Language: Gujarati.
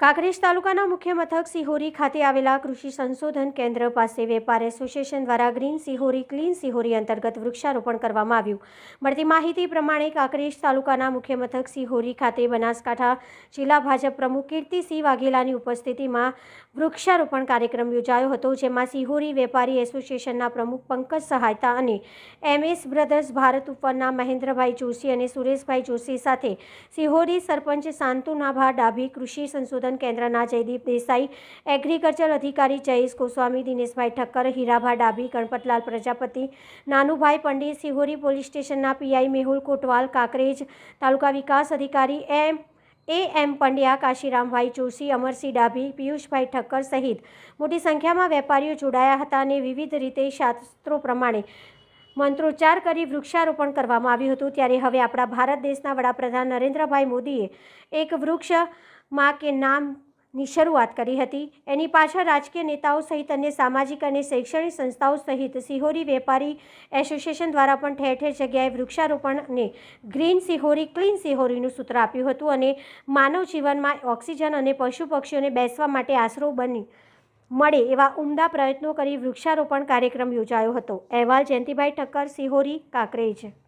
કાંકરેજ તાલુકાના મુખ્ય મથક સિહોરી ખાતે આવેલા કૃષિ સંશોધન કેન્દ્ર પાસે વેપાર એસોસિએશન દ્વારા ગ્રીન સિહોરી ક્લીન સિહોરી અંતર્ગત વૃક્ષારોપણ કરવામાં આવ્યું। મળતી માહિતી પ્રમાણે કાંકરેજ તાલુકાના મુખ્ય મથક સિહોરી ખાતે બનાસકાંઠા જિલ્લા ભાજપ પ્રમુખ કીર્તિસિંહ વાઘેલાની ઉપસ્થિતિમાં વૃક્ષારોપણ કાર્યક્રમ યોજાયો હતો, જેમાં સિહોરી વેપારી એસોસિએશનના પ્રમુખ પંકજ સહાયતા અને MS બ્રધર્સ ભારત ઉપરના મહેન્દ્રભાઈ જોશી અને સુરેશભાઈ જોશી સાથે સિહોરી સરપંચ શાંતુનાભા ડાભી, કૃષિ સંશોધન કેન્દ્રના જયદીપ દેસાઈ, એગ્રીકલ્ચર અધિકારી જયેશ ગોસ્વામી, દિનેશભાઈ ઠક્કર, હીરાભા ડાભી, ગણપતલાલ પ્રજાપતિ, નાનુભાઈ પંડિત, સિહોરી પોલીસ સ્ટેશનના PI મેહુલ કોટવાલ, કાંકરેજ તાલુકા વિકાસ અધિકારી AM પંડ્યા, કાશીરામભાઈ જોશી, અમરસિંહ ડાભી, પિયુષભાઈ ઠક્કર સહિત મોટી સંખ્યામાં વેપારીઓ જોડાયા હતા અને વિવિધ રીતે શાસ્ત્રો પ્રમાણે મંત્રોચ્ચાર કરી વૃક્ષારોપણ કરવામાં આવ્યું હતું। ત્યારે હવે આપણા ભારત દેશના વડાપ્રધાન નરેન્દ્રભાઈ મોદીએ એક વૃક્ષ માં કે નામની શરૂઆત કરી હતી। એની પાછળ રાજકીય નેતાઓ સહિત અન્ય સામાજિક અને શૈક્ષણિક સંસ્થાઓ સહિત સિહોરી વેપારી એસોસિએશન દ્વારા પણ ઠેર ઠેર જગ્યાએ વૃક્ષારોપણ અને ગ્રીન સિહોરી ક્લીન સિહોરીનું સૂત્ર આપ્યું હતું અને માનવ જીવનમાં ઓક્સિજન અને પશુ પક્ષીઓને બેસવા માટે આશરો મળે એવા ઉમદા પ્રયત્નો કરી વૃક્ષારોપણ કાર્યક્રમ યોજાયો હતો। અહેવાલ જયંતિભાઈ ઠક્કર, સિહોરી, કાંકરેજ।